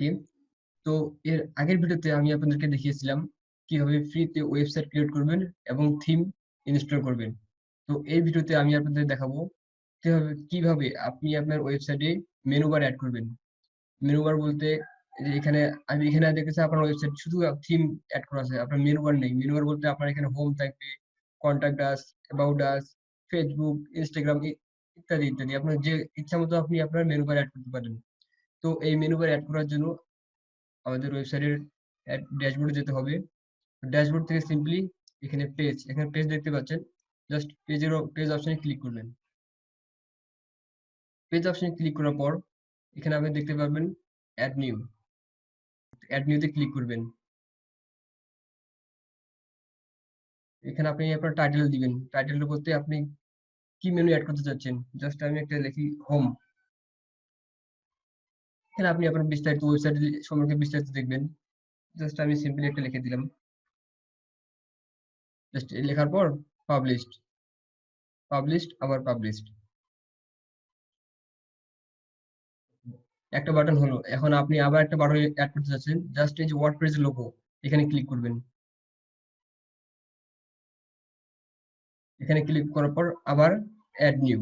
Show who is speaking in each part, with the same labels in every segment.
Speaker 1: আপনাদেরকে। তো এর আগের ভিডিওতে আমি আপনাদেরকে দেখিয়েছিলাম কিভাবে ফ্রিতে ওয়েবসাইট ক্রিয়েট করবেন এবং থিম ইনস্টল করবেন। তো এই ভিডিওতে আমি আপনাদের দেখাবো কিভাবে আপনি আপনার ওয়েবসাইটে মেনু বার অ্যাড করবেন। মেনু বার বলতে এই যে এখানে দেখতেছি আপনার ওয়েবসাইট শুধু থিম অ্যাড করা আছে, আপনার মেনু বার নেই। মেনু বার বলতে আপনার এখানে হোম থাকবে, contact us, about us, Facebook, Instagram ইত্যাদি ইত্যাদি। আপনার যে ইচ্ছা মতো আপনি আপনার মেনু বার অ্যাড করতে পারেন। তো এই মেনু বার অ্যাড করার জন্য আমাদের ওয়েবসাইটের ড্যাশবোর্ডে যেতে হবে। ড্যাশবোর্ড থেকে সিম্পলি এখানে পেজ দেখতে পাচ্ছেন। জাস্ট পেজ অপশনে ক্লিক করবেন। পেজ অপশনে ক্লিক করার পর এখানে আপনি দেখতে পাবেন অ্যাড নিউতে ক্লিক করবেন। এখানে আপনি আপনার টাইটেল দিবেন। টাইটেলটা বলতে আপনি কি মেনু অ্যাড করতে চাচ্ছেন। জাস্ট আমি একটা লিখি হোম। এখানে আপনি আপনার বিস্তারিত ওয়েবসাইট সম্পর্কে বিস্তারিত দেখবেন। জাস্ট আমি সিম্পলি একটা লিখে দিলাম। জাস্ট লেখার পর পাবলিশড আবার পাবলিশড একটা বাটন হলো। এখন আপনি আবার একটা বাটন অ্যাড করতে চাচ্ছেন। জাস্ট এই যে ওয়ার্ডপ্রেস লোগো এখানে ক্লিক করবেন। এখানে ক্লিক করার পর আবার অ্যাড নিউ।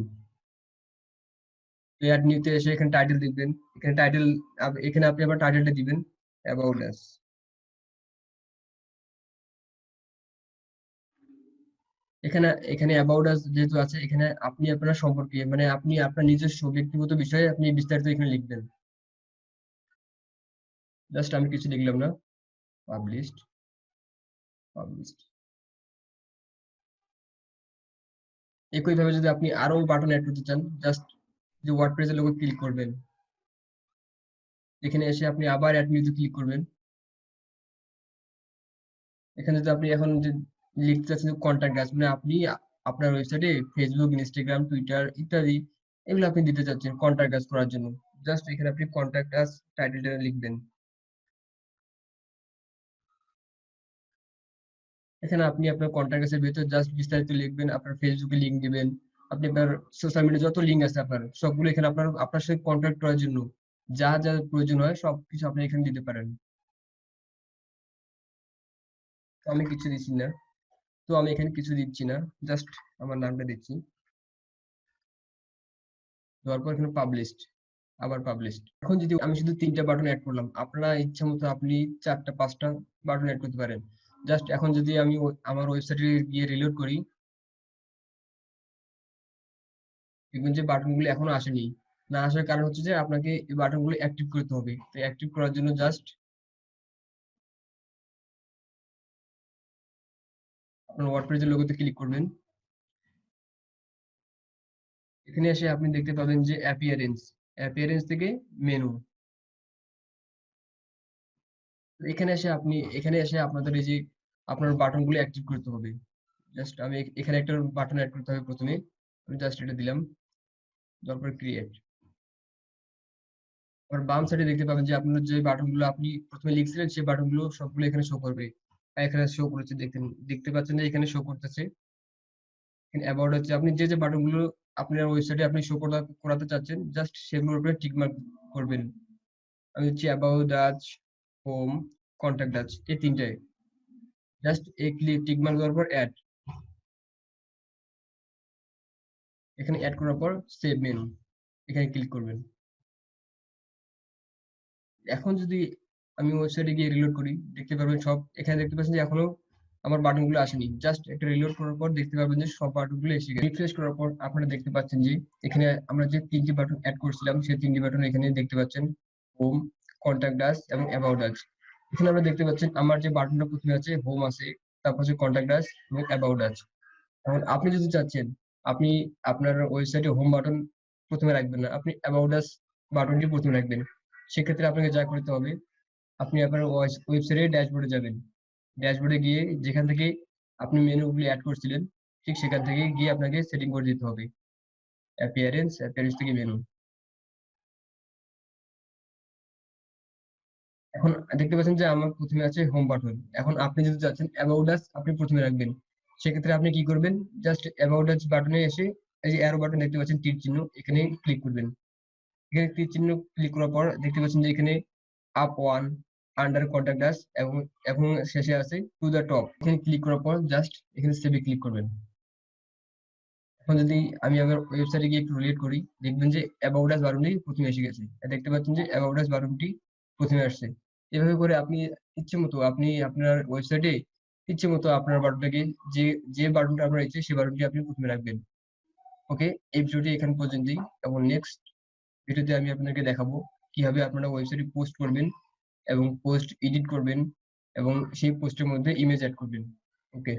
Speaker 1: অ্যাড নিউতে এসে এখানে টাইটেল দেখবেন। এখানে আপনি আবার টাইটেলটা দিবেন অ্যাবাউট আস। এখানে এখানে অ্যাবাউট আস যেহেতু আছে, এখানে আপনি আপনার সম্পর্কে মানে আপনি আপনার নিজস্ব ব্যক্তিগত বিষয়ে আপনি বিস্তারিত এখানে লিখবেন। জাস্ট আমি কিছু লিখলাম না। পাবলিশড পাবলিশড একইভাবে যদি আপনি আরো বাটন অ্যাড করতে চান, জাস্ট যে ওয়ার্ডপ্রেসের লোগো ক্লিক করবেন। এখানে এসে আপনি আবার অ্যাড নিউতে ক্লিক করবেন। এখানে যদি আপনি এখন যে লিখতে চাচ্ছেন কন্টাক্ট আস, মানে আপনি আপনার ওয়েবসাইটে ফেসবুক, ইনস্টাগ্রাম, টুইটার ইত্যাদি এগুলো আপনি দিতে চাচ্ছেন কন্টাক্ট আস করার জন্য। জাস্ট এখানে আপনি কন্টাক্ট আস টাইটেলটা লিখবেন। এখানে আপনি আপনার কন্টাক্ট আস এর ভেতর জাস্ট বিস্তারিত লিখবেন, আপনার ফেসবুকে লিংক দিবেন। আপনি আপনার সোশ্যাল মিডিয়া যত লিংক আছে আপনার সবগুলো এখানে আপনার সাথে কন্টাক্ট করার জন্য যা যা প্রয়োজন হয় সবকিছু আপনি এখানে দিতে পারেন। তো আমি কিছু দিচ্ছি না। তো আমি এখানে কিছু দিচ্ছি না। জাস্ট আমার নামটা দিচ্ছি। দেওয়ার পর এখানে পাবলিশড। এখন যদি আমি শুধু 3টা বাটন অ্যাড করলাম, আপনার ইচ্ছা মতো আপনি 4টা 5টা বাটন অ্যাড করতে পারেন। জাস্ট এখন যদি আমি আমার ওয়েবসাইটে গিয়ে রিলোড করি, দেখবেন যে বাটনগুলো এখনো আসেনি। না আসার কারণ হচ্ছে যে আপনাকে এই বাটনগুলো অ্যাক্টিভ করতে হবে। তো অ্যাক্টিভ করার জন্য জাস্ট আপনার ওয়ার্ডপ্রেসের লোগোতে ক্লিক করবেন। এখানে এসে আপনি দেখতে পাবেন যে অ্যাপিয়ারেন্স থেকে মেনু। এখানে এসে আপনাদের এই যে আপনার বাটনগুলো অ্যাক্টিভ করতে হবে। জাস্ট আমি এখানে একটা বাটন অ্যাড করতে হবে প্রথমে। আমি জাস্ট এটা দিলাম। তারপর ক্রিয়েট। আর বাম সাইডে দেখতে পাবেন যে আপনার যে বাটনগুলো আপনি প্রথমে লিখছিলেন সেই বাটনগুলো সবগুলো এখানে শো করবে। এখানে শো করেছে, দেখতে পাচ্ছেন যে এখানে শো করতেছে। এখানে অ্যাবাউট হচ্ছে আপনি যে বাটনগুলো আপনার ওয়েবসাইটে আপনি শো করাতে চাচ্ছেন, জাস্ট সেগুলোর উপরে টিক মার্ক করবেন। আমি হচ্ছে অ্যাবাউট আজ, হোম, কন্টাক্ট আজ এই 3টায়। জাস্ট এই টিক মার্ক দেওয়ার পর এখানে অ্যাড করার পর সেভ মেনু এখানে ক্লিক করবেন। এখন যদি আমি ওয়েবসাইটে গিয়ে রিলোড করি, দেখতে পারবেন এখানে দেখতে পাচ্ছেন যে এখনো আমার বাটনগুলো আসেনি। জাস্ট একটা রিলোড করার পর দেখতে পাবেন যে সব বাটনগুলো এসে গেছে। রিফ্রেশ করার পর আপনারা দেখতে পাচ্ছেন যে এখানে আমরা যে 3টি বাটন অ্যাড করছিলাম সেই 3টি বাটন এখানে দেখতে পাচ্ছেন। হোম, কন্টাক্ট আস এবং অ্যাবাউট আস। এখানে আমরা দেখতে পাচ্ছেন আমার যে বাটনটা প্রথমে আছে হোম আছে, তারপর হচ্ছে কন্টাক্ট আস এবং অ্যাবাউট আস। এখন আপনি যদি চাচ্ছেন আপনি আপনার ওয়েবসাইটে হোম বাটন প্রথমে রাখবেন না, আপনি অ্যাবাউট আস বাটনটি প্রথমে রাখবেন। সেক্ষেত্রে আপনাকে যা করতে হবে, আপনি আপনার ওয়েবসাইটের ড্যাশবোর্ডে যাবেন। ড্যাশবোর্ডে গিয়ে যেখান থেকে আপনি মেনুগুলি অ্যাড করছিলেন ঠিক সেখান থেকে গিয়ে আপনাকে সেটিং করে দিতে হবে। অ্যাপিয়ারেন্স থেকে মেনু। এখন দেখতে পাচ্ছেন যে আমার প্রথমে আছে হোম বাটন। এখন আপনি যদি চাচ্ছেন অ্যাবাউট আস আপনি প্রথমে রাখবেন, সেক্ষেত্রে আপনি কি করবেন, জাস্ট অ্যাবাউট আস বাটনে এসে এই যে অ্যারো বাটন দেখতে পাচ্ছেন তীর চিহ্ন, এখানে ক্লিক করবেন। এখানে তীর চিহ্ন ক্লিক করার পর দেখতে পাচ্ছেন যে এখানে আপ ওয়ান, আন্ডার কন্টাক্ট আস, এবং শেষে আছে টু দ্য টপ। এখানে ক্লিক করার পর জাস্ট এখানে সেভে ক্লিক করবেন। এখন যদি আমি আমার ওয়েবসাইটে গিয়ে একটু রিলেট করি, দেখবেন যে অ্যাবাউট আস বাটনটি প্রথমে এসে গেছে। দেখতে পাচ্ছেন যে অ্যাবাউট আস বাটনটি প্রথমে আসছে। এভাবে করে আপনি ইচ্ছে মতো আপনি আপনার ওয়েবসাইটে ইচ্ছে মতো আপনার বাটনটাকে, যে যে বাটনটা আপনার ইচ্ছে সেই বাটনটি আপনি প্রথমে রাখবেন। ওকে, এই ভিডিওটি এখান পর্যন্তই, এবং নেক্সট ভিডিওতে আমি আপনাদেরকে দেখাবো কিভাবে আপনারা ওয়েবসাইটে পোস্ট করবেন এবং পোস্ট এডিট করবেন এবং সেই পোস্টের মধ্যে ইমেজ অ্যাড করবেন। ওকে।